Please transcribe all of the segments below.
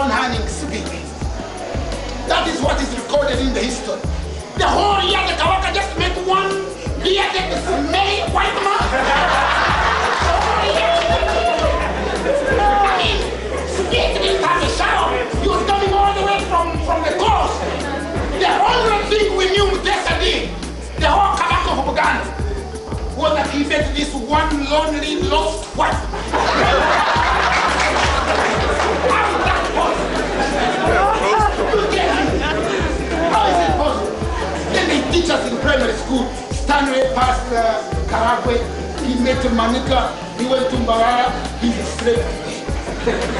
one hand speaking. That is what is recorded in the history. The whole year the Kawaka just met one bearded, smelly white man. I mean, speaking in the shower, he was coming all the way from the coast. The only thing we knew yesterday, the whole Kabaka of Uganda, was that he met this one lonely, lost wife. How is that possible? How is it possible? Then they teach us in primary school. Stanley passed Karagwe, he met Manika, he went to Mbarara, he's a slave.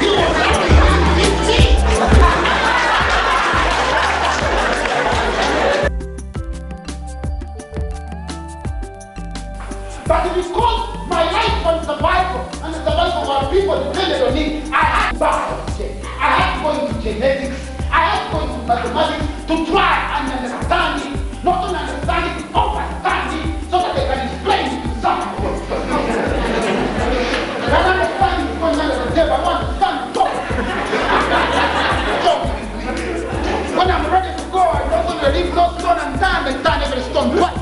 He was like 15. But because my life was the Bible, and the Bible of our people depended on it, I had to back up. I had to go into genetics, I had to go into mathematics to try and understand it. Not only understand it, understand it, so that they can explain it to someone. I don't understand it going under the table, I want to stand top. When I'm ready to go, I'm not going to leave no stone unturned and turn every stone twice.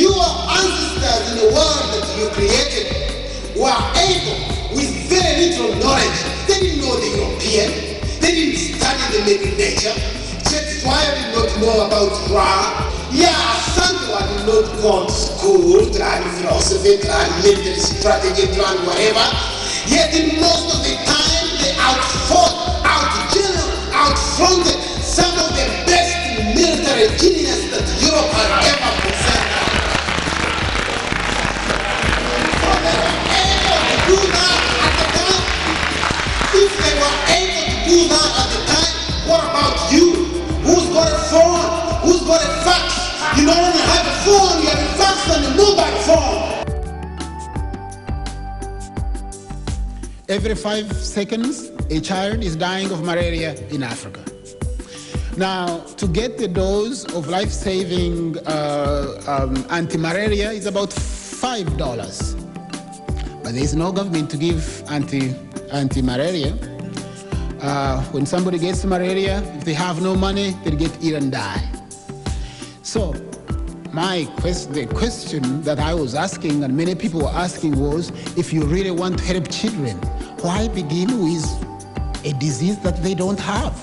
Your ancestors in the world that you created were able, with very little knowledge, they didn't know the European, they didn't study the living nature. Shakespeare did not know about Ra. Yeah, Sandra did not go to school to learn philosophy, to learn military strategy, to learn whatever. Yet in most of the time, they outfought, outfronted some of the best military genius that Europe had ever possessed. Do that at the time. If they were able to do that at the time, what about you? Who's got a phone? Who's got a fax? You don't only have a phone, you have a fax and a mobile phone. Every 5 seconds, a child is dying of malaria in Africa. Now, to get the dose of life-saving anti-malaria is about $5. But there is no government to give anti-malaria. When somebody gets malaria, if they have no money, they get ill and die. So the question that I was asking, and many people were asking, was, if you really want to help children, why begin with a disease that they don't have?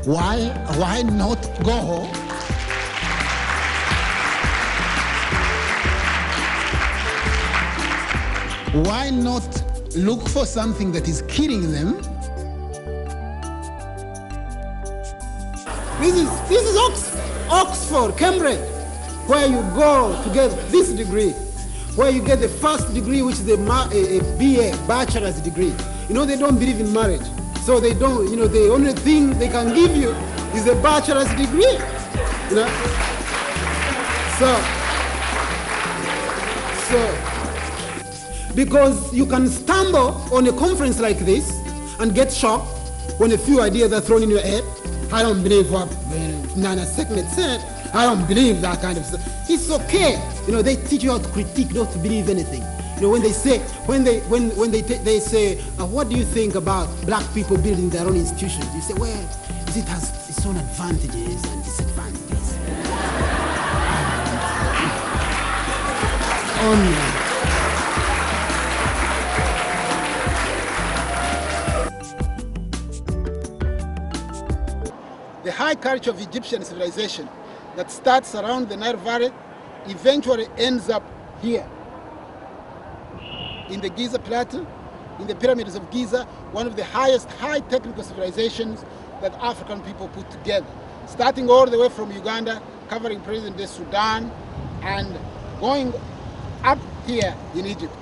Why not go Why not look for something that is killing them? This is Oxford, Cambridge, where you go to get this degree, where you get the first degree, which is a BA, bachelor's degree. You know, they don't believe in marriage. So they don't, you know, the only thing they can give you is a bachelor's degree. You know? So because you can stumble on a conference like this and get shocked when a few ideas are thrown in your head. I don't believe what Nana Sekmet said. I don't believe that kind of stuff. It's okay. You know, they teach you how to critique, not to believe anything. You know, when they say, they say, what do you think about black people building their own institutions? You say, well, it has its own advantages and disadvantages. The high culture of Egyptian civilization that starts around the Nile Valley eventually ends up here in the Giza Plateau, in the pyramids of Giza, one of the highest high technical civilizations that African people put together, starting all the way from Uganda, covering present-day Sudan, and going up here in Egypt.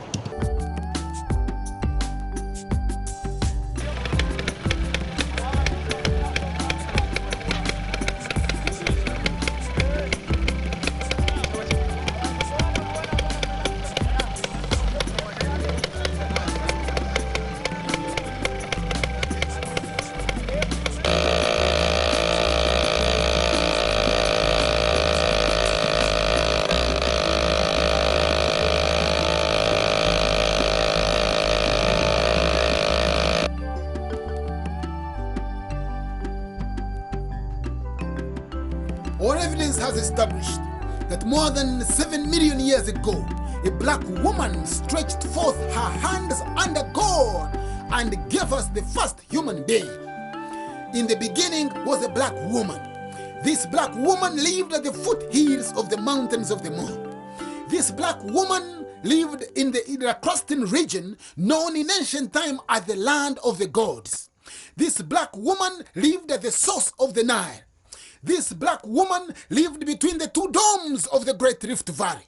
established that more than 7 million years ago, a black woman stretched forth her hands under God and gave us the first human being. In the beginning was a black woman. This black woman lived at the foothills of the mountains of the moon. This black woman lived in the Iracrostan region, known in ancient time as the land of the gods. This black woman lived at the source of the Nile. This black woman lived between the two domes of the Great Rift Valley.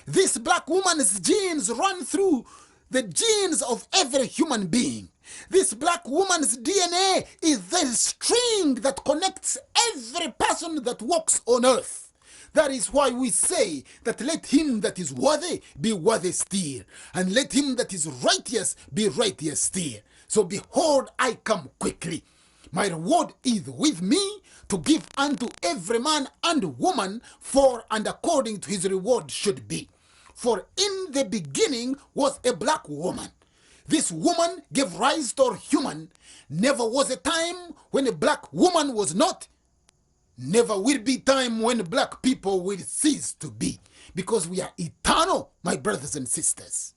This black woman's genes run through the genes of every human being. This black woman's DNA is the string that connects every person that walks on earth. That is why we say that let him that is worthy be worthy still, and let him that is righteous be righteous still. So behold, I come quickly. My reward is with me to give unto every man and woman for and according to his reward should be. For in the beginning was a black woman. This woman gave rise to a human. Never was a time when a black woman was not. Never will be time when black people will cease to be. Because we are eternal, my brothers and sisters.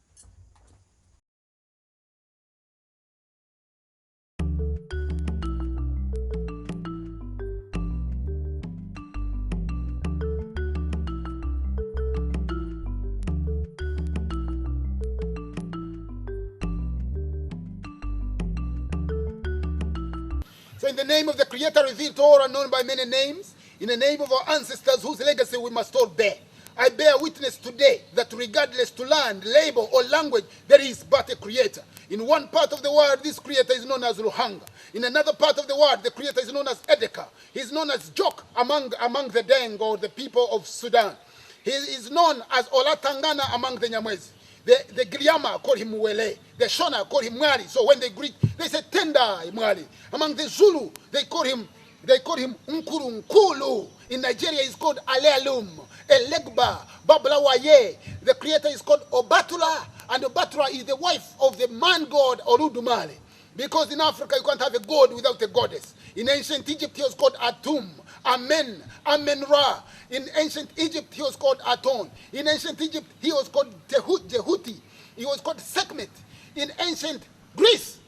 So in the name of the Creator revealed to all and known by many names, in the name of our ancestors whose legacy we must all bear, I bear witness today that regardless to land, labor, or language, there is but a Creator. In one part of the world, this Creator is known as Ruhanga. In another part of the world, the Creator is known as Edeka. He is known as Jok among the Deng, or the people of Sudan. He is known as Olatangana among the Nyamwezi. The Giriama call him Mwele. The Shona call him Mwali. So when they greet, they say Tenda Mwali. Among the Zulu, they call him Nkuru Nkulu. In Nigeria, he's called Alealum, Elegba, Bablawaye. The Creator is called Obatula, and Obatula is the wife of the man god Oludumare. Because in Africa, you can't have a god without a goddess. In ancient Egypt, he was called Atum, Amen, Amen-Ra. In ancient Egypt, he was called Aton. In ancient Egypt, he was called Jehuti. He was called Sekhmet. In ancient Greece,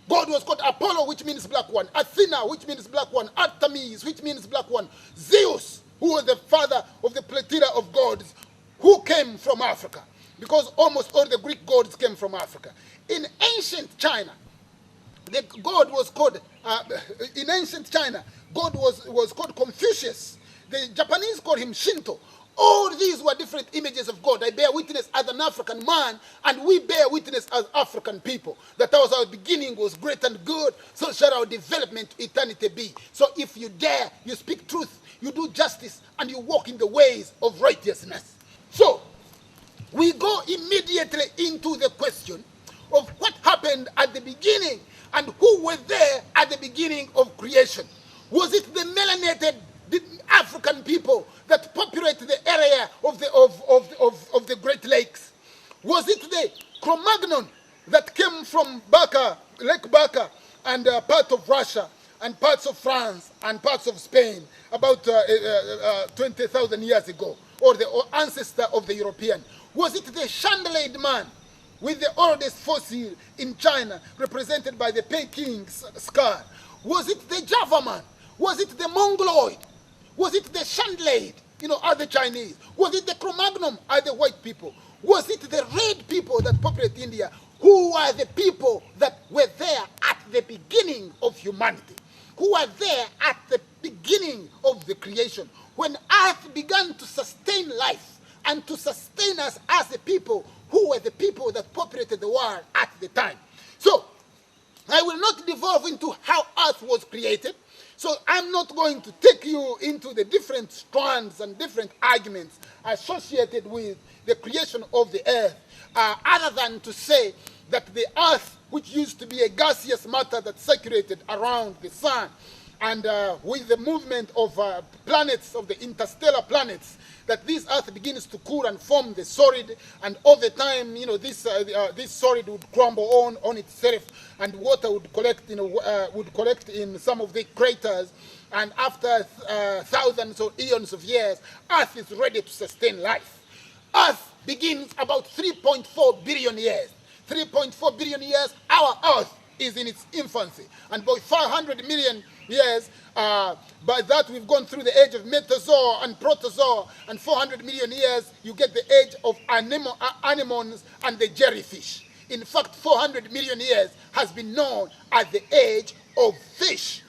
God was called Apollo, which means black one. Athena, which means black one. Artemis, which means black one. Zeus, who was the father of the plethora of gods, who came from Africa. Because almost all the Greek gods came from Africa. In ancient China, the god was called, in ancient China, God was called Confucius. The Japanese called him Shinto. All these were different images of God. I bear witness as an African man, and we bear witness as African people, that our beginning was great and good, so shall our development to eternity be. So if you dare, you speak truth, you do justice, and you walk in the ways of righteousness. So, we go immediately into the question of what happened at the beginning and who were there at the beginning of creation. Was it the melanated African people that populate the area of the Great Lakes? Was it the Cro-Magnon that came from Baka, Lake Baka, and part of Russia, and parts of France, and parts of Spain, about 20,000 years ago, or the ancestor of the European? Was it the Chandelaid man with the oldest fossil in China, represented by the Peking scar? Was it the Java man? Was it the Mongoloid? Was it the Chandelaid, are the Chinese? Was it the Cro-Magnon, are the white people? Was it the red people that populate India, who are the people that were there at the beginning of humanity? Who are there at the beginning of the creation, when earth began to sustain life and to sustain us as the people who were the people that populated the world at the time. So, I will not devolve into how earth was created. So I'm not going to take you into the different strands and different arguments associated with the creation of the earth, other than to say that the earth, which used to be a gaseous matter that circulated around the sun, and with the movement of planets, of the interstellar planets, that this earth begins to cool and form the solid, and over time, this solid would crumble on itself, and water would collect, would collect in some of the craters, and after thousands or eons of years, Earth is ready to sustain life. Earth begins about 3.4 billion years. 3.4 billion years, our Earth is in its infancy. And about 500 million years, by that we've gone through the age of Metazoa and Protozoa, and 400 million years, you get the age of anemones and the jellyfish. In fact, 400 million years has been known as the age of fish.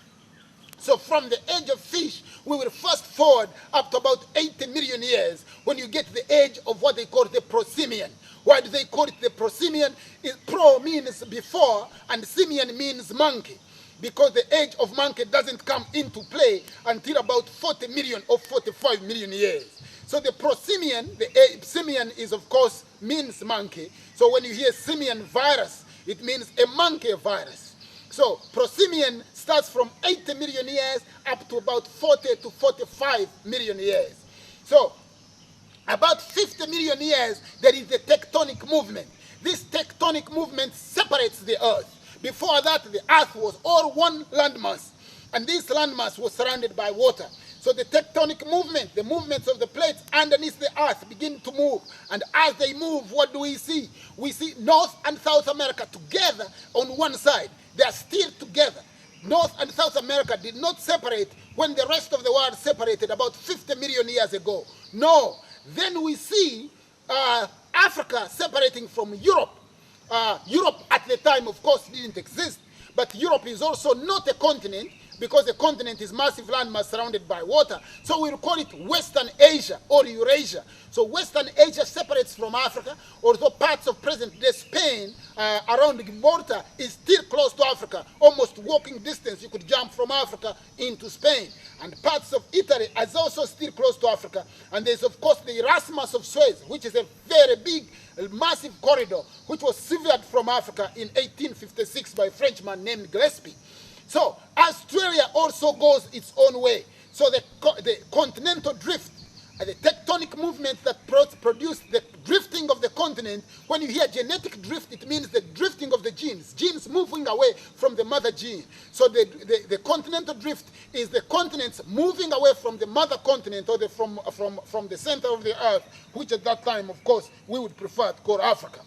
So from the age of fish, we will fast forward up to about 80 million years when you get the age of what they call the prosimian. Why do they call it the prosimian? Pro means before, and simian means monkey, because the age of monkey doesn't come into play until about 40 million or 45 million years. So the prosimian, the simian is of course means monkey. So when you hear simian virus, it means a monkey virus. So prosimian starts from 80 million years up to about 40 to 45 million years. So about 50 million years, there is the tectonic movement. This tectonic movement separates the Earth. Before that, the Earth was all one landmass, and this landmass was surrounded by water. So the tectonic movement, the movements of the plates underneath the Earth begin to move. And as they move, what do we see? We see North and South America together on one side. They are still together. North and South America did not separate when the rest of the world separated about 50 million years ago. No. Then we see Africa separating from Europe. Europe at the time, of course, didn't exist. But Europe is also not a continent, because the continent is massive landmass surrounded by water. So we'll call it Western Asia or Eurasia. So Western Asia separates from Africa, although parts of present-day Spain around Gibraltar is still close to Africa. Almost walking distance, you could jump from Africa into Spain. And parts of Italy is also still close to Africa. And there's, of course, the Erasmus of Suez, which is a very big, massive corridor, which was severed from Africa in 1856 by a Frenchman named Gillespie. So Australia also goes its own way. So the continental drift, the tectonic movements that produce the drifting of the continent, when you hear genetic drift, it means the drifting of the genes moving away from the mother gene. So the continental drift is the continents moving away from the mother continent, or from the center of the Earth, which at that time, of course, we would prefer to call Africa.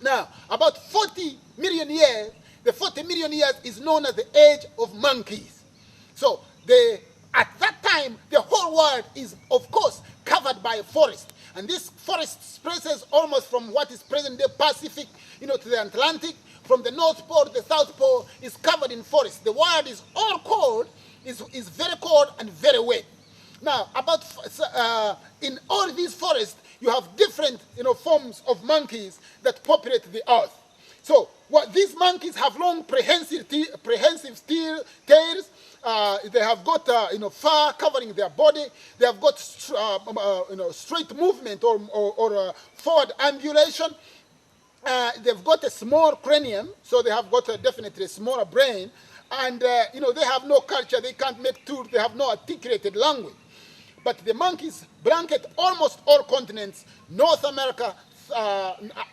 Now, about 40 million years, the 40 million years is known as the age of monkeys. So at that time, the whole world is, of course, covered by a forest. And this forest stretches almost from what is present-day Pacific, to the Atlantic. From the North Pole to the South Pole is covered in forest. The world is all cold, is very cold and very wet. Now, in all these forests, you have different, forms of monkeys that populate the Earth. So these monkeys have long prehensive tails. They have got fur covering their body. They have got straight movement or forward ambulation. They've got a small cranium, so they have got definitely a smaller brain. And they have no culture. They can't make tools. They have no articulated language. But the monkeys blanket almost all continents: North America,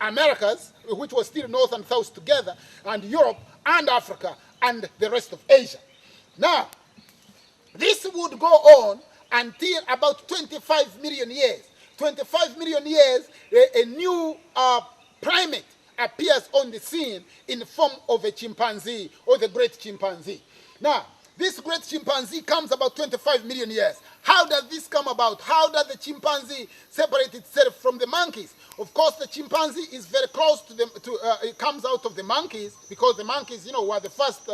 Americas, which was still North and South together, and Europe and Africa and the rest of Asia. Now, this would go on until about 25 million years. 25 million years, a new primate appears on the scene in the form of a chimpanzee, or the great chimpanzee. Now, this great chimpanzee comes about 25 million years. How does this come about? How does the chimpanzee separate itself from the monkeys? Of course, the chimpanzee is very close to them. It comes out of the monkeys, because the monkeys, were the first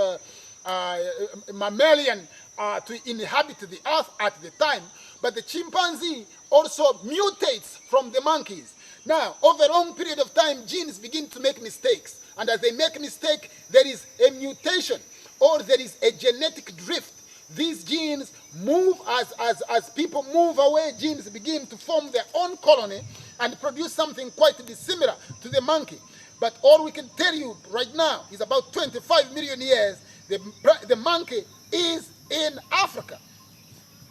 mammalian to inhabit the Earth at the time. But the chimpanzee also mutates from the monkeys. Now, over a long period of time, genes begin to make mistakes. And as they make mistakes, there is a mutation, or there is a genetic drift. These genes move as people move away. Genes begin to form their own colony and produce something quite dissimilar to the monkey. But all we can tell you right now is about 25 million years, the monkey is in Africa.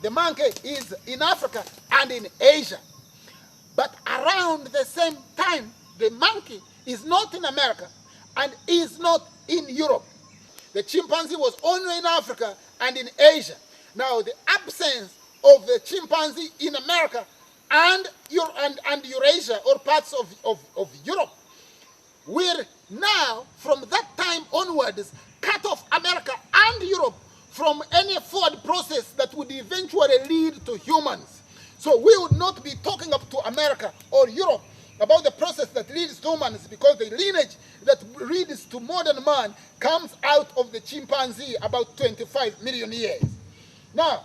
The monkey is in Africa and in Asia. But around the same time, the monkey is not in America and is not in Europe. The chimpanzee was only in Africa and in Asia. Now, the absence of the chimpanzee in America and Eurasia, or parts of Europe, will now, from that time onwards, cut off America and Europe from any forward process that would eventually lead to humans. So we would not be talking up to America or Europe about the process that leads to humans, because the lineage that leads to modern man comes out of the chimpanzee about 25 million years. Now,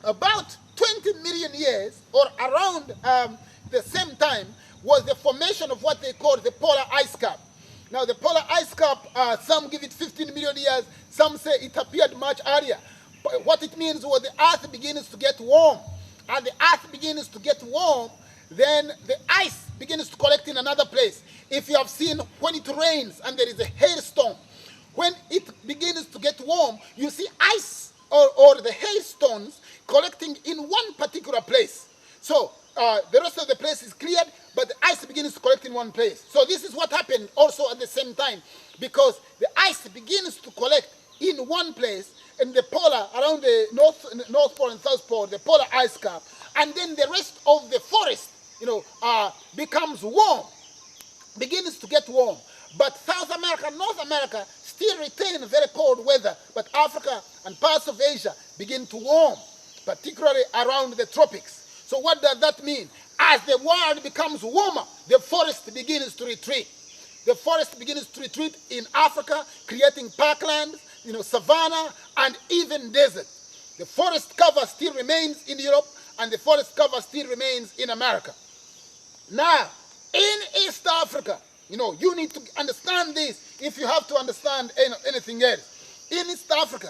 about 20 million years, or around the same time, was the formation of what they call the polar ice cap. Now, the polar ice cap, some give it 15 million years, some say it appeared much earlier. But what it means was the earth begins to get warm. And the earth begins to get warm, then the ice begins to collect in another place. If you have seen when it rains and there is a hailstorm, when it begins to get warm, you see ice or the hailstones collecting in one particular place. So the rest of the place is cleared, but the ice begins to collect in one place. So this is what happened also at the same time, because the ice begins to collect in one place, in the polar, around the North Pole and South Pole, the polar ice cap, and then the rest of the forest, becomes warm, begins to get warm. But South America, North America still retain very cold weather, but Africa and parts of Asia begin to warm, particularly around the tropics. So what does that mean? As the world becomes warmer, the forest begins to retreat. The forest begins to retreat in Africa, creating parkland, savanna, and even desert. The forest cover still remains in Europe, and the forest cover still remains in America. Now, in East Africa, you need to understand this if you have to understand anything else. In East Africa,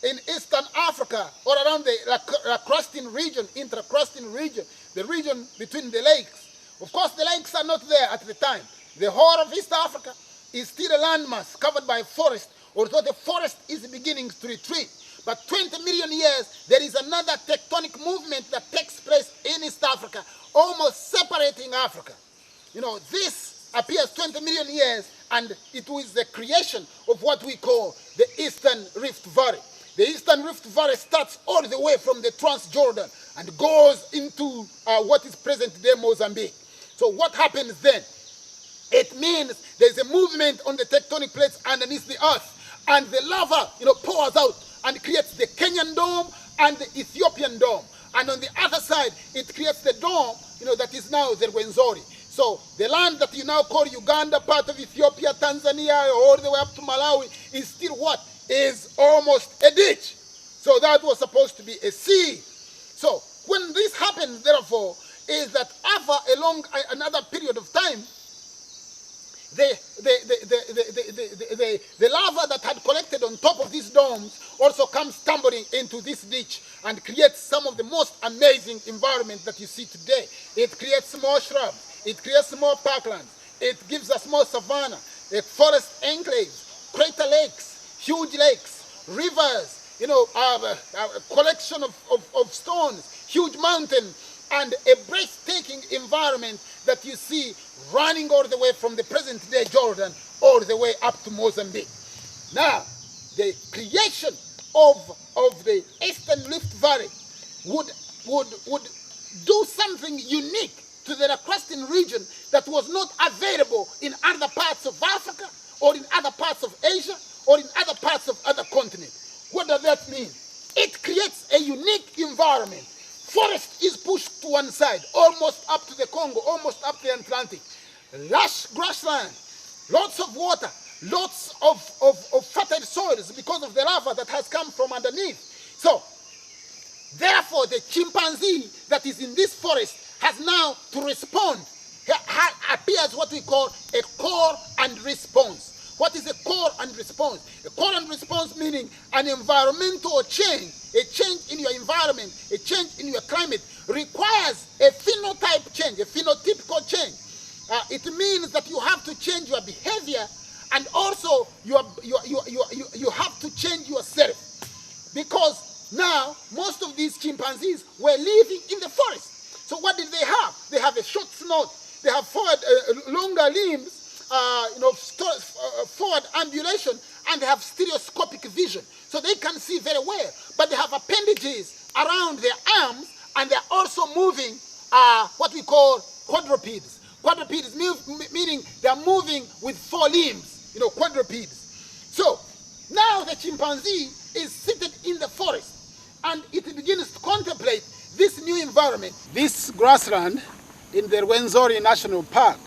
in Eastern Africa, or around the Lacustrine region, intracrustan region, the region between the lakes. Of course, the lakes are not there at the time. The whole of East Africa is still a landmass covered by forest, although the forest is beginning to retreat. But 20 million years, there is another tectonic movement that takes place in East Africa, almost separating Africa. This appears 20 million years, and it was the creation of what we call the Eastern Rift Valley. The Eastern Rift Valley starts all the way from the Transjordan and goes into what is present-day Mozambique. So what happens then? It means there's a movement on the tectonic plates underneath the earth, and the lava, pours out and creates the Kenyan dome and the Ethiopian dome. And on the other side, it creates the dome, that is now the Rwenzori. So the land that you now call Uganda, part of Ethiopia, Tanzania, all the way up to Malawi, is still what? Is almost a ditch. So that was supposed to be a sea. So when this happens, therefore, is that after another period of time, the lava that had collected on top of these domes also comes tumbling into this ditch and creates some of the most amazing environment that you see today. It creates more shrubs, it creates more parklands, it gives us more savanna, forest enclaves, crater lakes, huge lakes, rivers, a collection of stones, huge mountains, and a breathtaking environment that you see running all the way from the present-day Jordan all the way up to Mozambique. Now, the creation of the Eastern Rift Valley would do something unique to the Lacustrine region that was not available in other parts of Africa, or in other parts of Asia, or in other parts of other continents. What does that mean? It creates a unique environment. Forest is pushed to one side, almost up to the Congo, almost up to the Atlantic. Lush grassland, lots of water, lots of fertile soils because of the lava that has come from underneath. So, therefore, the chimpanzee that is in this forest has now to respond. Appears what we call a call and response. What is a call and response? A call and response meaning an environmental change, a change in your environment, a change in your climate requires a phenotype change, a phenotypical change. It means that you have to change your behavior, and also you have to change yourself. Because now most of these chimpanzees were living in the forest. So what did they have? They have a short snout, they have longer limbs, forward ambulation, and they have stereoscopic vision. So they can see very well. but they have appendages around their arms, and they're also moving what we call quadrupeds. Quadrupeds meaning they're moving with 4 limbs, quadrupeds. So now the chimpanzee is seated in the forest, and it begins to contemplate this new environment. This grassland in the Rwenzori National Park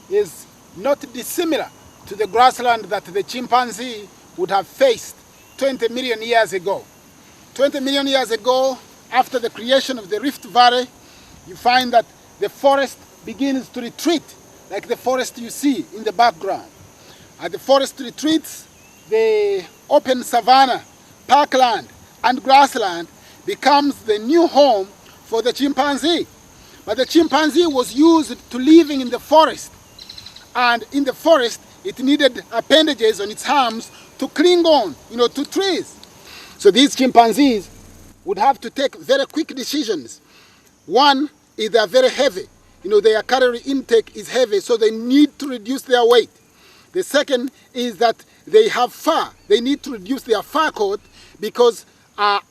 is not dissimilar to the grassland that the chimpanzee would have faced 20 million years ago. 20 million years ago, after the creation of the Rift Valley, you find that the forest begins to retreat, like the forest you see in the background. As the forest retreats, the open savanna, parkland, and grassland becomes the new home for the chimpanzee. But the chimpanzee was used to living in the forest. And in the forest, it needed appendages on its arms to cling on, to trees. So these chimpanzees would have to take very quick decisions. One is they are very heavy. Their calorie intake is heavy, so they need to reduce their weight. The second is that they have fur. They need to reduce their fur coat because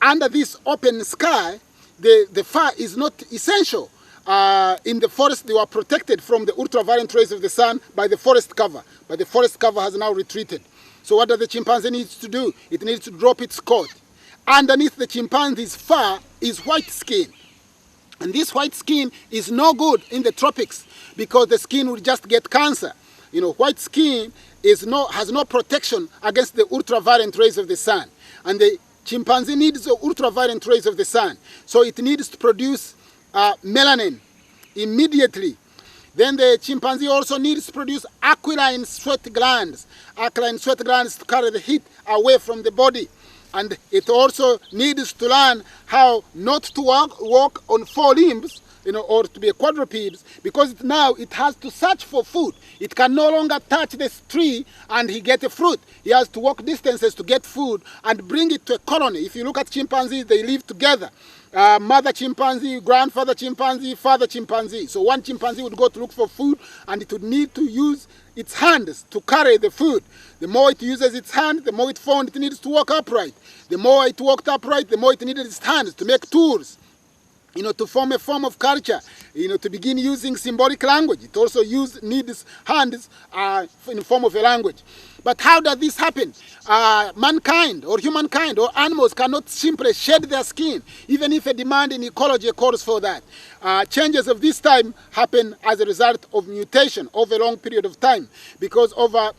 under this open sky, the fur is not essential. In the forest, they were protected from the ultraviolet rays of the sun by the forest cover. But the forest cover has now retreated. So what does the chimpanzee need to do? It needs to drop its coat. Underneath the chimpanzee's fur is white skin. And this white skin is no good in the tropics because the skin will just get cancer. White skin has no protection against the ultraviolet rays of the sun. And the chimpanzee needs the ultraviolet rays of the sun. So it needs to produce melanin immediately. Then the chimpanzee also needs to produce alkaline sweat glands. Alkaline sweat glands to carry the heat away from the body. And it also needs to learn how not to walk on 4 limbs, or to be a quadruped, because now it has to search for food. It can no longer touch this tree and he get a fruit. He has to walk distances to get food and bring it to a colony. If you look at chimpanzees, they live together. Mother chimpanzee, grandfather chimpanzee, father chimpanzee. So one chimpanzee would go to look for food, and it would need to use its hands to carry the food. The more it uses its hand, the more it found it needs to walk upright. The more it walked upright, the more it needed its hands to make tools, to form a form of culture, to begin using symbolic language. It also needs hands in the form of a language. But how does this happen? Mankind or humankind or animals cannot simply shed their skin, even if a demand in ecology calls for that. Changes of this time happen as a result of mutation over a long period of time, because over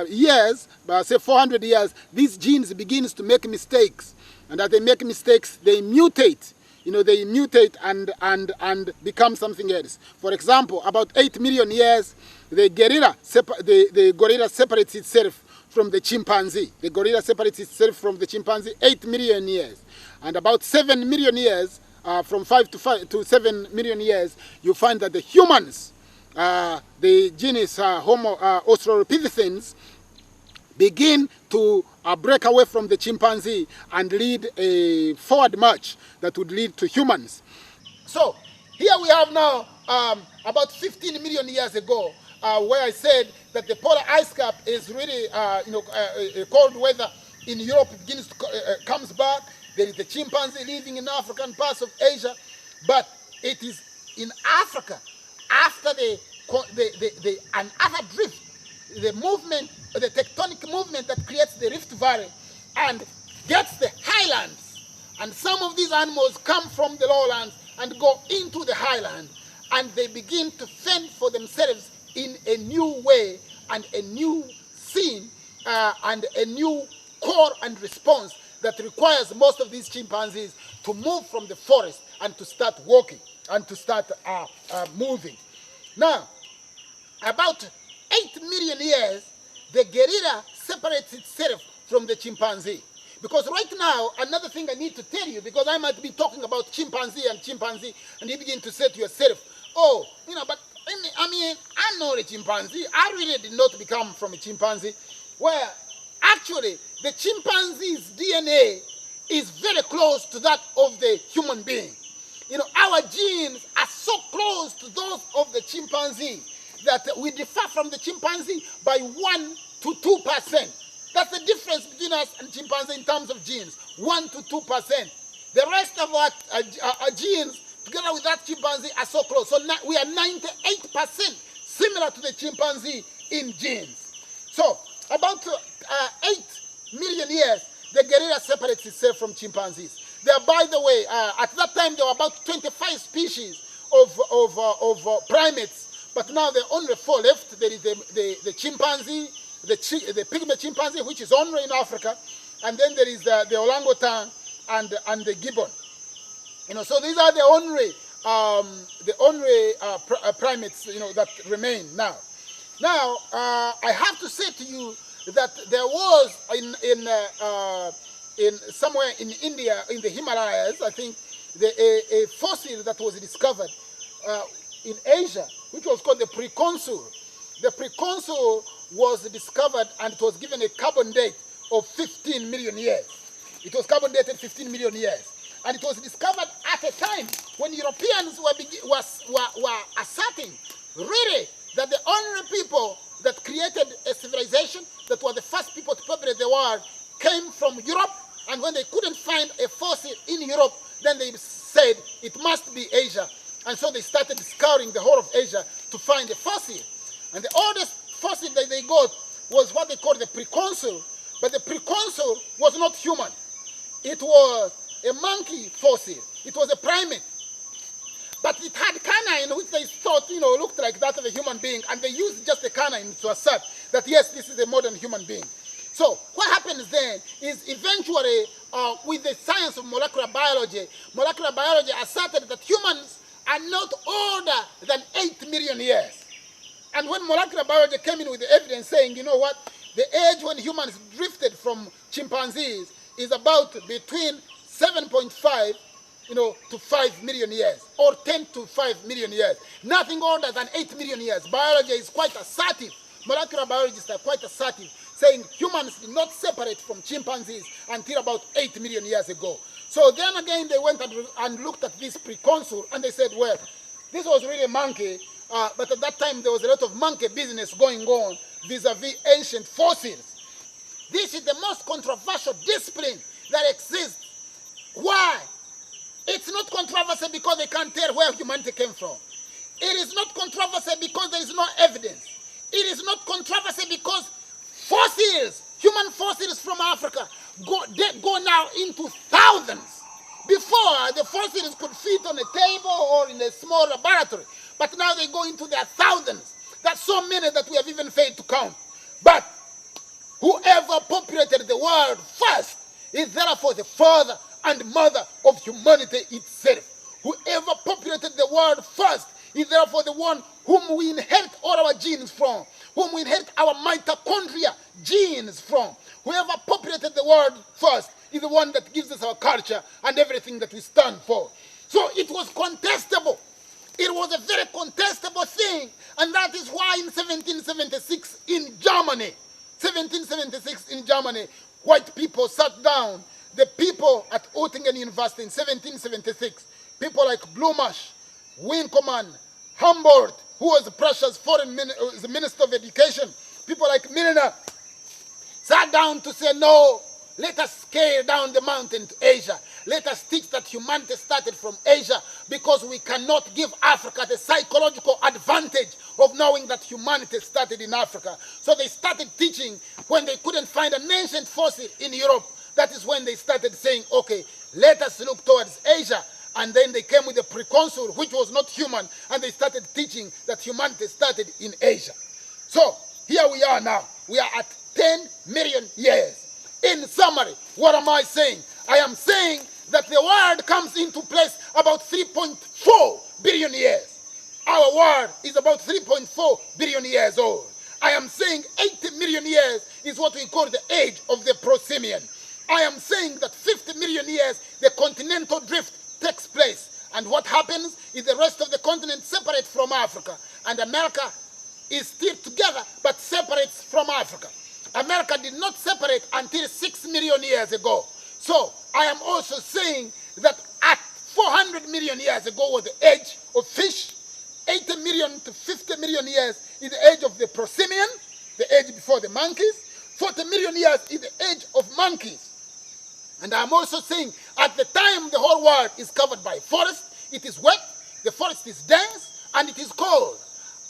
years, say 400 years, these genes begins to make mistakes. And as they make mistakes, they mutate. They mutate and become something else. For example, about 8 million years, the gorilla separates itself from the chimpanzee. The gorilla separates itself from the chimpanzee 8 million years. And about 7 million years, from 5 to 7 million years, you find that the humans, the genus Homo australopithecines, begin to break away from the chimpanzee and lead a forward march that would lead to humans. So here we have now about 15 million years ago, where I said that the polar ice cap is really, cold weather in Europe comes back. There is the chimpanzee living in African parts of Asia, but it is in Africa after another drift, the movement, the tectonic movement that creates the Rift Valley and gets the highlands. And some of these animals come from the lowlands and go into the highland, and they begin to fend for themselves in a new way and a new scene and a new call and response that requires most of these chimpanzees to move from the forest and to start walking and to start moving. Now, about 8 million years, the gorilla separates itself from the chimpanzee. Because right now, another thing I need to tell you, because I might be talking about chimpanzee, and you begin to say to yourself, oh, but I'm not a chimpanzee. I really did not become from a chimpanzee. Where actually, the chimpanzee's DNA is very close to that of the human being. Our genes are so close to those of the chimpanzee that we differ from the chimpanzee by 1 to 2%. That's the difference between us and chimpanzee in terms of genes. 1 to 2%. The rest of our genes, together with that chimpanzee, are so close. So we are 98% similar to the chimpanzee in genes. So about 8 million years, the gorilla separates itself from chimpanzees. There, by the way, at that time there were about 25 species of primates, but now there are only 4 left. There is the chimpanzee, the pygmy chimpanzee, which is only in Africa, and then there is the orangutan and the gibbon. So these are the only primates that remain now. Now I have to say to you that there was in somewhere in India, in the Himalayas, I think, a fossil that was discovered in Asia, which was called the preconsul. The preconsul was discovered, and it was given a carbon date of 15 million years. It was carbon dated 15 million years. And it was discovered at a time when Europeans were asserting, really, that the only people that created a civilization, that were the first people to populate the world, came from Europe. And when they couldn't find a fossil in Europe, then they said it must be Asia. And so they started scouring the whole of Asia to find a fossil. And the oldest fossil that they got was what they called the preconsul. But the preconsul was not human. It was a monkey fossil. It was a primate. But it had canine, which they thought, looked like that of a human being. And they used just the canine to assert that, yes, this is a modern human being. So what happens then is eventually, with the science of molecular biology asserted that humans are not older than 8 million years. And when molecular biology came in with the evidence saying, you know what, the age when humans drifted from chimpanzees is about between 7.5 to 5 million years, or 10 to 5 million years. Nothing older than 8 million years. Biology is quite assertive. Molecular biologists are quite assertive, saying humans did not separate from chimpanzees until about 8 million years ago. So then again they went and looked at this preconsul, and they said, well, this was really a monkey, but at that time there was a lot of monkey business going on vis-a-vis ancient fossils. This is the most controversial discipline that exists. Why? It's not controversy because they can't tell where humanity came from. It is not controversy because there is no evidence. It is not controversy because fossils, human fossils from Africa, go now into thousands. Before, the fossils could fit on a table or in a small laboratory. But now they go into their thousands. That's so many that we have even failed to count. But whoever populated the world first is therefore the father and mother of humanity itself. Whoever populated the world first is therefore the one whom we inherit all our genes from, whom we inherit our mitochondria genes from. Whoever populated the world first is the one that gives us our culture and everything that we stand for. So it was contestable. It was a very contestable thing, and that is why in 1776 in Germany, white people sat down. The people at Oettingen University in 1776, people like Blumash, Winkelmann, Humboldt, who was Prussia's the Minister of Education, people like Milner, sat down to say, no, let us scale down the mountain to Asia. Let us teach that humanity started from Asia, because we cannot give Africa the psychological advantage of knowing that humanity started in Africa. So they started teaching when they couldn't find an ancient fossil in Europe. That is when they started saying, okay, let us look towards Asia. And then they came with the preconsul, which was not human, and they started teaching that humanity started in Asia. So here we are now. We are at 10 million years. In summary, what am I saying? I am saying that the world comes into place about 3.4 billion years. Our world is about 3.4 billion years old. I am saying 80 million years is what we call the age of the Prosimian. I am saying that 50 million years, the continental drift takes place. And what happens is the rest of the continent separates from Africa. And America is still together, but separates from Africa. America did not separate until 6 million years ago. So I am also saying that at 400 million years ago was the age of fish. 80 million to 50 million years is the age of the Prosimian, the age before the monkeys. 40 million years is the age of monkeys. And I'm also saying at the time the whole world is covered by forest, it is wet, the forest is dense, and it is cold.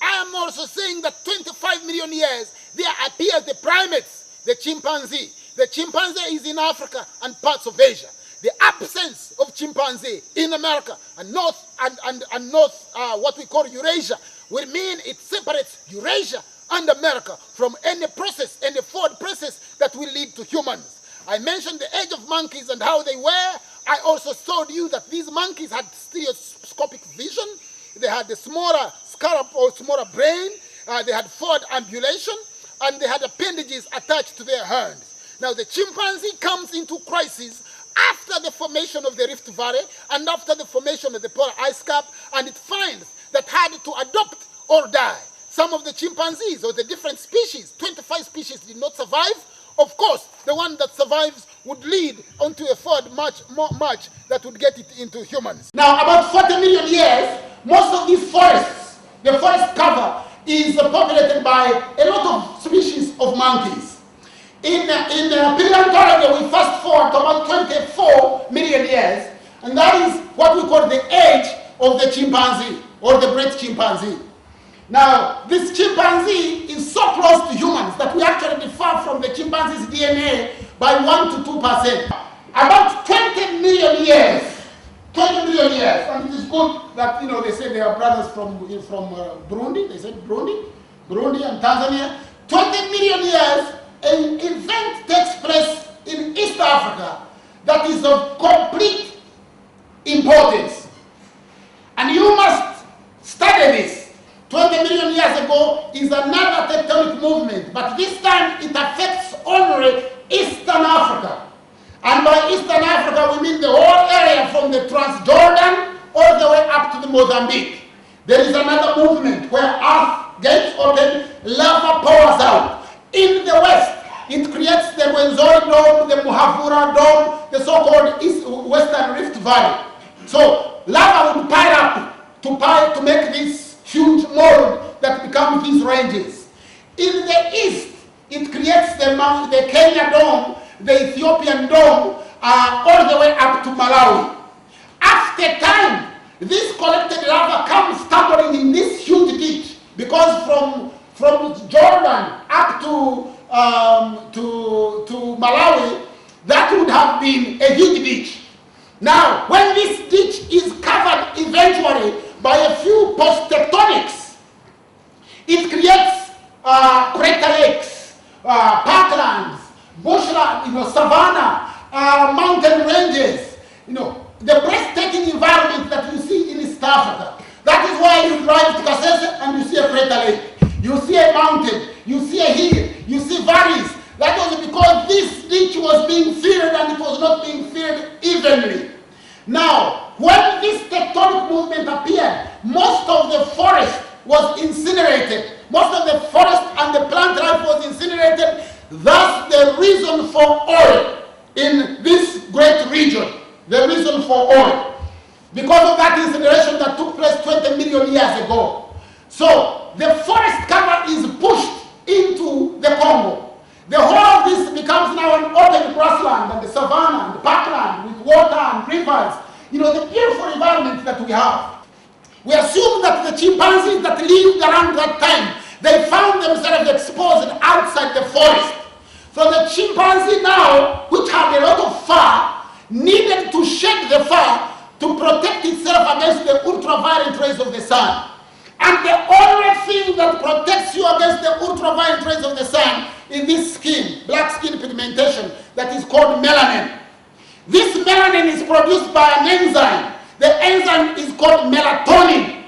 I am also saying that 25 million years, there appears the primates, the chimpanzee. The chimpanzee is in Africa and parts of Asia. The absence of chimpanzee in America and North what we call Eurasia will mean it separates Eurasia and America from any process, any forward process that will lead to humans. I mentioned the age of monkeys and how they were. I also told you that these monkeys had stereoscopic vision. They had the smaller scalp or smaller brain. They had forward ambulation, and they had appendages attached to their hands. Now the chimpanzee comes into crisis after the formation of the Rift Valley and after the formation of the polar ice cap, and it finds that had to adopt or die. Some of the chimpanzees or the different species, 25 species, did not survive. Of course, the one that survives would lead onto a forward march that would get it into humans. Now, about 40 million years, most of these forests, the forest cover, is populated by a lot of species of monkeys. In paleontology, we fast forward to about 24 million years, and that is what we call the age of the chimpanzee, or the great chimpanzee. Now, this chimpanzee is so close to humans that we actually differ from the chimpanzee's DNA by 1 to 2%. About 20 million years, 20 million years, and it is good that, they say they are brothers from Burundi, they said Burundi and Tanzania. 20 million years, an event takes place in East Africa that is of complete importance. And you must study this. 20 million years ago is another tectonic movement, but this time it affects only Eastern Africa. And by Eastern Africa, we mean the whole area from the Transjordan all the way up to the Mozambique. There is another movement where earth gets open, lava pours out. In the west, it creates the Wenzori Dome, the Muhavura Dome, the so-called Western Rift Valley. So lava would pile up to make this huge mold that becomes these ranges. In the east, it creates the Kenya Dome, the Ethiopian Dome, all the way up to Malawi. After time, this collected lava comes tumbling in this huge ditch, because from Jordan up to Malawi, that would have been a huge ditch. Now, when this ditch is covered eventually by a few post-tectonics, it creates crater lakes, parklands, bushland, savanna, mountain ranges, the breathtaking environment that you see in East Africa. That is why you drive to Kasese and you see a crater lake. You see a mountain, you see a hill, you see valleys. That was because this ditch was being filled and it was not being filled evenly. Now, when this tectonic movement appeared, most of the forest was incinerated. Most of the forest and the plant life was incinerated. Thus, the reason for oil in this great region, the reason for oil, because of that incineration that took place 20 million years ago. So, the forest cover is pushed into the Congo. The whole of this becomes now an open grassland and the savanna and the parkland with water and rivers. The beautiful environment that we have. We assume that the chimpanzees that lived around that time, they found themselves exposed outside the forest. So the chimpanzee now, which had a lot of fur, needed to shed the fur to protect itself against the ultraviolet rays of the sun. And the only thing that protects you against the ultraviolet rays of the sun is this skin, black skin pigmentation, that is called melanin. This melanin is produced by an enzyme. The enzyme is called melatonin.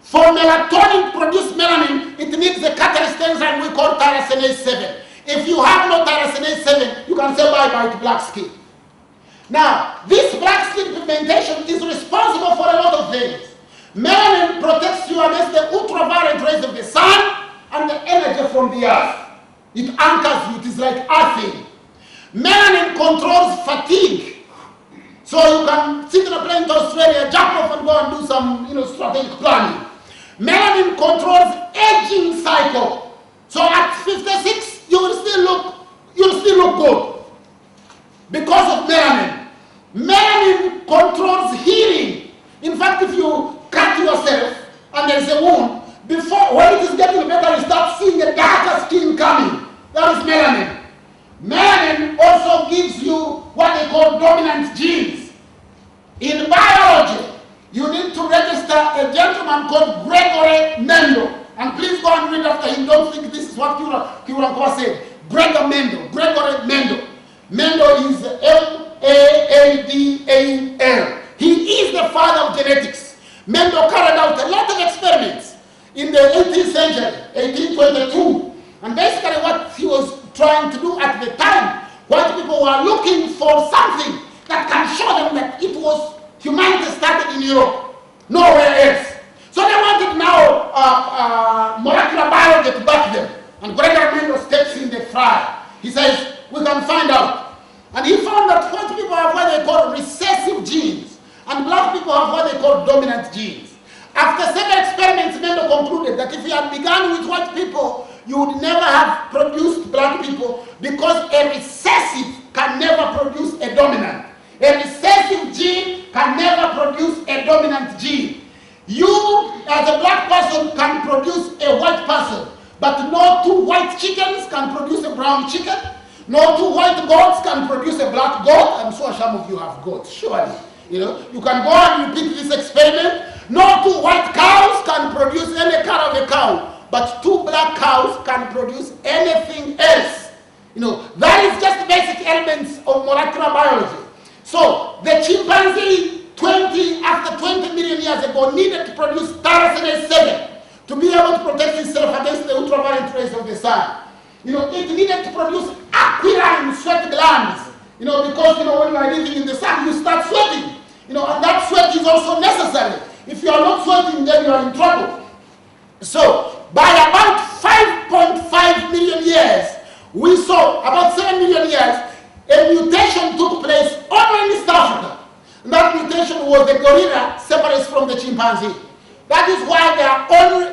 For melatonin to produce melanin, it needs a catalyst enzyme we call tyrosinase 7. If you have no tyrosinase 7, you can say bye-bye to black skin. Now, this black skin pigmentation is responsible for a lot of things. Melanin protects you against the ultraviolet rays of the sun and the energy from the earth. It anchors you, it is like earthing. Melanin controls fatigue. So you can sit in a plane to Australia, jump off and go and do some strategic planning. Melanin controls aging cycle. So at 56, you'll still look good because of melanin. dominant genes. In biology, you need to register a gentleman called Gregory Mendel. And please go and read after him. Don't think this is what Kihura Nkuba said. Gregory Mendel. Mendel is M-A-A-D-A-L. He is the father of genetics. Mendel carried out a lot of experiments in the 18th century, 1822. And basically what he was trying to do at the time, white people were looking for something that can show them that it was humanity started in Europe, nowhere else. So they wanted now molecular biology to back them. And Gregory Mendel steps in the fray. He says, we can find out. And he found that white people have what they call recessive genes, and black people have what they call dominant genes. After several experiments, Mendel concluded that if you had begun with white people, you would never have produced black people, because a recessive can never produce a dominant. A recessive gene can never produce a dominant gene. You, as a black person, can produce a white person, but no two white chickens can produce a brown chicken. No two white goats can produce a black goat. I'm sure some of you have goats, surely. You know, you can go and repeat this experiment. No two white cows can produce any kind of a cow, but two black cows can produce anything else. You know, that is just basic elements of molecular biology. So the chimpanzee after 20 million years ago needed to produce tyrosine 7 to be able to protect itself against the ultraviolet rays of the sun. You know, it needed to produce aquiline sweat glands. You know, because, you know, when you are living in the sun, you start sweating. You know, and that sweat is also necessary. If you are not sweating, then you are in trouble. So, by about 5.5 million years, we saw, about 7 million years, a mutation took place only in East Africa. And that mutation was the gorilla separates from the chimpanzee. That is why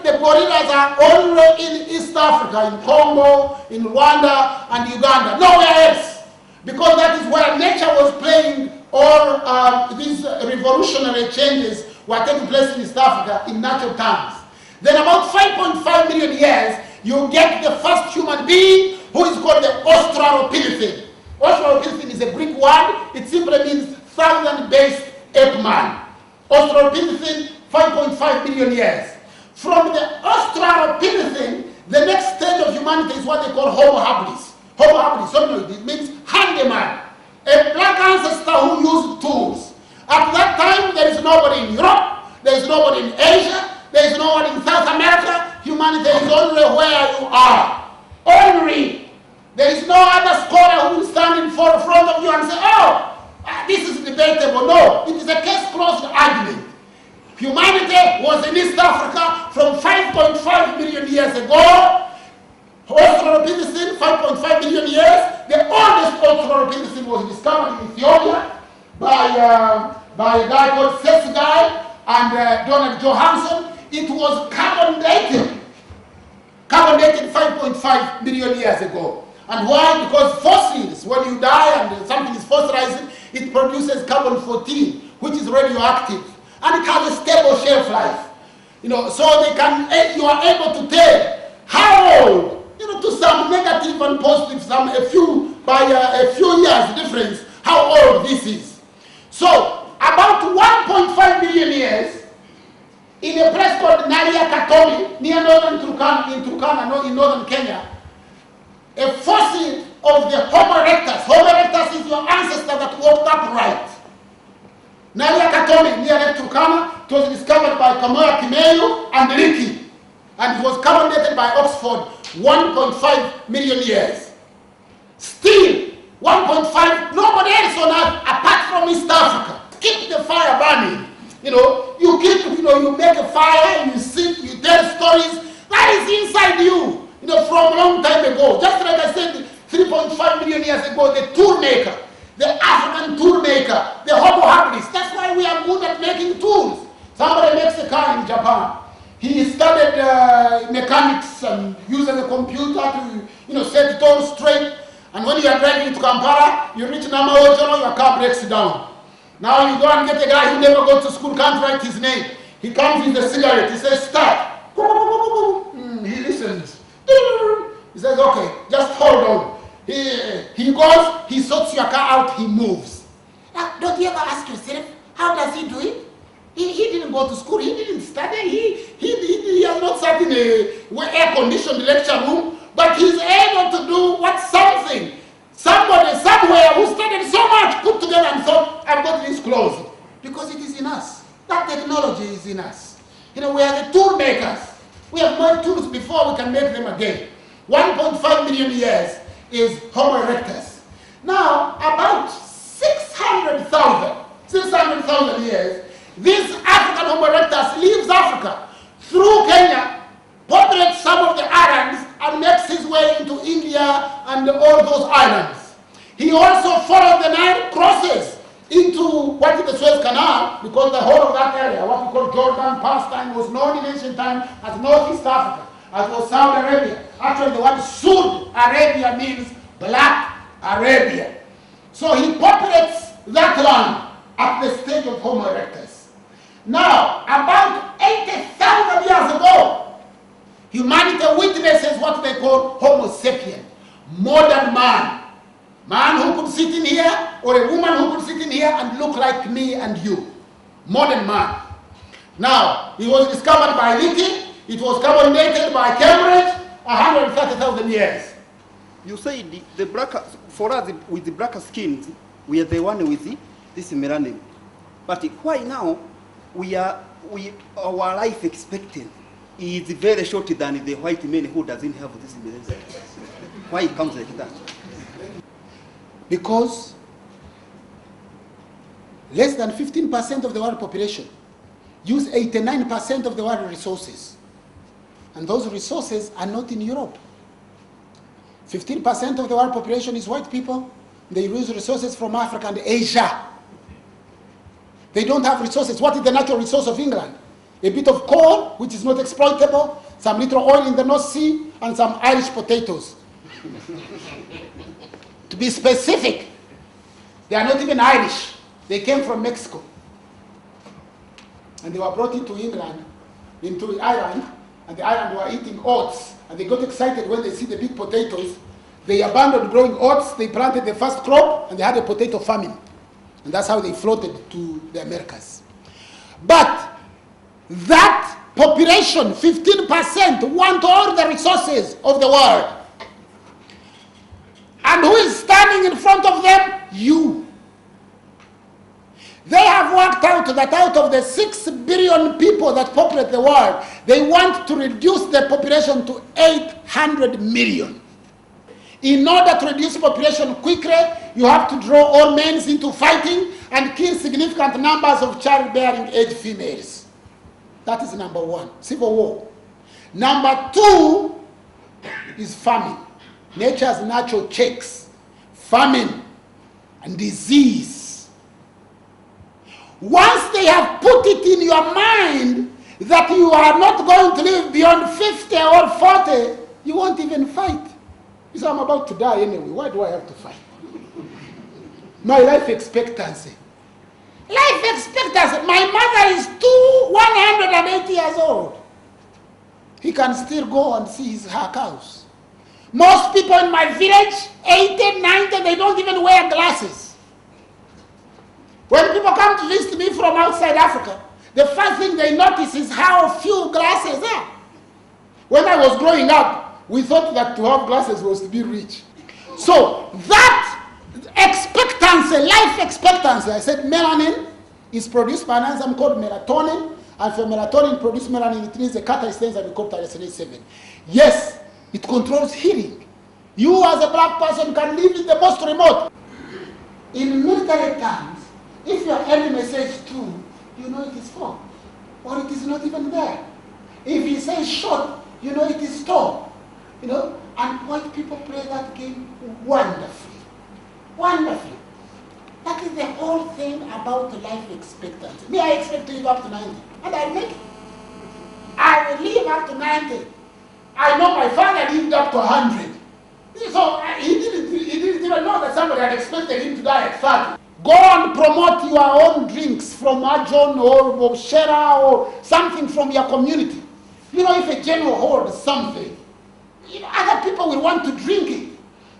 the gorillas are only in East Africa, in Congo, in Rwanda, and Uganda, nowhere else. Because that is where nature was playing all these revolutionary changes were taking place in East Africa in natural terms. Then about 5.5 million years, you get the first human being who is called the Australopithecine. Australopithecine is a Greek word. It simply means thousand-based ape man. Australopithecine, 5.5 million years. From the Australopithecine, the next stage of humanity is what they call Homo habilis. Homo habilis, so it means handyman. A black ancestor who used tools. At that time, there is nobody in Europe, there is nobody in Asia, there is nobody in South America. Humanity is only where you are. Only. There is no other scholar who will stand in front of you and say, oh, this is debatable. No, it is a case closed argument. Humanity was in East Africa from 5.5 million years ago. Australopithecine, 5.5 million years. The oldest Australopithecine was discovered in Ethiopia by a guy called Sesgai and Donald Johansson. It was carbon dated 5.5 million years ago. And why? Because fossils, when you die and something is fossilizing, it produces carbon-14, which is radioactive. And it has a stable shelf life. You know, so you are able to tell how old, you know, to some negative and positive, by a few years difference, how old this is. So, about 1.5 million years, in a place called Nariakatomi, near northern Turkana, in northern Kenya, a fossil of the Homo erectus. Homo erectus is your ancestor that walked upright. Nariakatomi, near Turkana, it was discovered by Kamoya Kimeyu and Riki. And it was carbon dated by Oxford 1.5 million years. Still, 1.5, nobody else on earth apart from East Africa. Keep the fire burning. You know, you make a fire, you sit, you tell stories. That is inside you. You know, from a long time ago. Just like I said, 3.5 million years ago, the tool maker, the African tool maker, the Homo habilis. That's why we are good at making tools. Somebody makes a car in Japan. He studied mechanics and using a computer to, you know, set it all straight. And when you are driving to Kampala, you reach Namaojono, your car breaks down. Now you go and get a guy who never goes to school, can't write his name. He comes with a cigarette. He says, start. He listens. He says, okay, just hold on. He goes, he sorts your car out, he moves. don't you ever ask yourself, how does he do it? He didn't go to school, he didn't study, he has not sat in a air-conditioned lecture room, but he's able to do somebody somewhere who studied so much put together and thought, I've got this clothes. Because it is in us. That technology is in us. We are the tool makers. We have more tools before we can make them again. 1.5 million years is Homo erectus. Now, about 600,000 years, this African Homo erectus leaves Africa through Kenya, populates some of the islands, and makes his way into India and all those islands. He also followed the Nile, crosses into what is the Suez Canal, because the whole of that area, what we call Jordan, Palestine, was known in ancient time as Northeast Africa, as was Saudi Arabia. Actually, the word Saudi Arabia means Black Arabia. So he populates that land at the stage of Homo erectus. Now, about 80,000 years ago, humanity witnesses what they call Homo sapien, modern man. Man who could sit in here, or a woman who could sit in here and look like me and you. Modern man. Now, it was discovered by Leakey, it was carbon dated by Cambridge, 130,000 years. You say the black, for us with the black skins, we are the one with this melanin. But why now our life expectancy is very short than the white man who doesn't have this melanin? Why it comes like that? Because less than 15% of the world population use 89% of the world resources. And those resources are not in Europe. 15% of the world population is white people. They use resources from Africa and Asia. They don't have resources. What is the natural resource of England? A bit of coal, which is not exploitable, some little oil in the North Sea, and some Irish potatoes. To be specific, they are not even Irish. They came from Mexico. And they were brought into England, into Ireland, and the Ireland were eating oats. And they got excited when they see the big potatoes. They abandoned growing oats, they planted the first crop, and they had a potato famine. And that's how they floated to the Americas. But that population, 15%, want all the resources of the world. And who is standing in front of them? You. They have worked out that out of the 6 billion people that populate the world, they want to reduce the population to 800 million. In order to reduce population quickly, you have to draw all men into fighting and kill significant numbers of childbearing age females. That is number one, civil war. Number two is famine. Nature's natural checks, famine and disease. Once they have put it in your mind that you are not going to live beyond 50 or 40, you won't even fight. You say, I'm about to die anyway. Why do I have to fight? My life expectancy. Life expectancy. My mother is 180 years old. He can still go and see her cows. Most people in my village, 80, 90, they don't even wear glasses. When people come to visit me from outside Africa, the first thing they notice is how few glasses are. When I was growing up, we thought that to have glasses was to be rich. So that expectancy, life expectancy, I said melanin is produced by an enzyme called melatonin, and for melatonin produce melanin, it means the catalyst enzyme called tyrosine 7. Yes, it controls healing. You as a black person can live in the most remote. In military terms, if your enemy says 2, you know it is 4. Or it is not even there. If he says shot, you know it is tall. You know, and white people play that game wonderfully. Wonderfully. That is the whole thing about life expectancy. Me, I expect to live up to 90. And I make it. I will live up to 90. I know my father lived up to 100. So he didn't even know that somebody had expected him to die at 30. Go and promote your own drinks from Ajon or Shera or something from your community. You know, if a general holds something, you know, other people will want to drink it.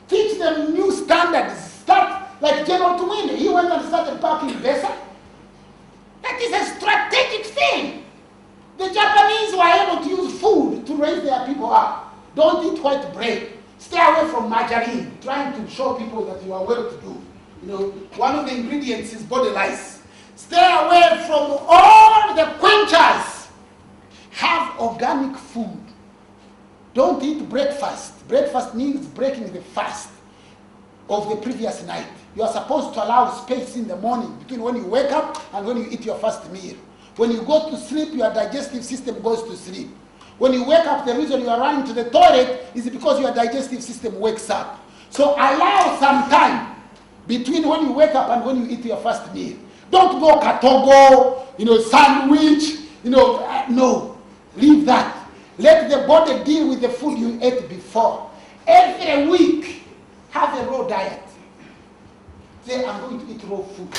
Teach them new standards. Start Like General Tumwine, he went and started parking Besa. That is a strategic thing. The Japanese were able to use food to raise their people up. Don't eat white bread. Stay away from margarine, trying to show people that you are well-to-do. You know, one of the ingredients is body lice. Stay away from all the quenchers. Have organic food. Don't eat breakfast. Breakfast means breaking the fast of the previous night. You are supposed to allow space in the morning between when you wake up and when you eat your first meal. When you go to sleep, your digestive system goes to sleep. When you wake up, the reason you are running to the toilet is because your digestive system wakes up. So allow some time between when you wake up and when you eat your first meal. Don't go katogo, sandwich, no. Leave that. Let the body deal with the food you ate before. Every week, have a raw diet. Say, I'm going to eat raw food.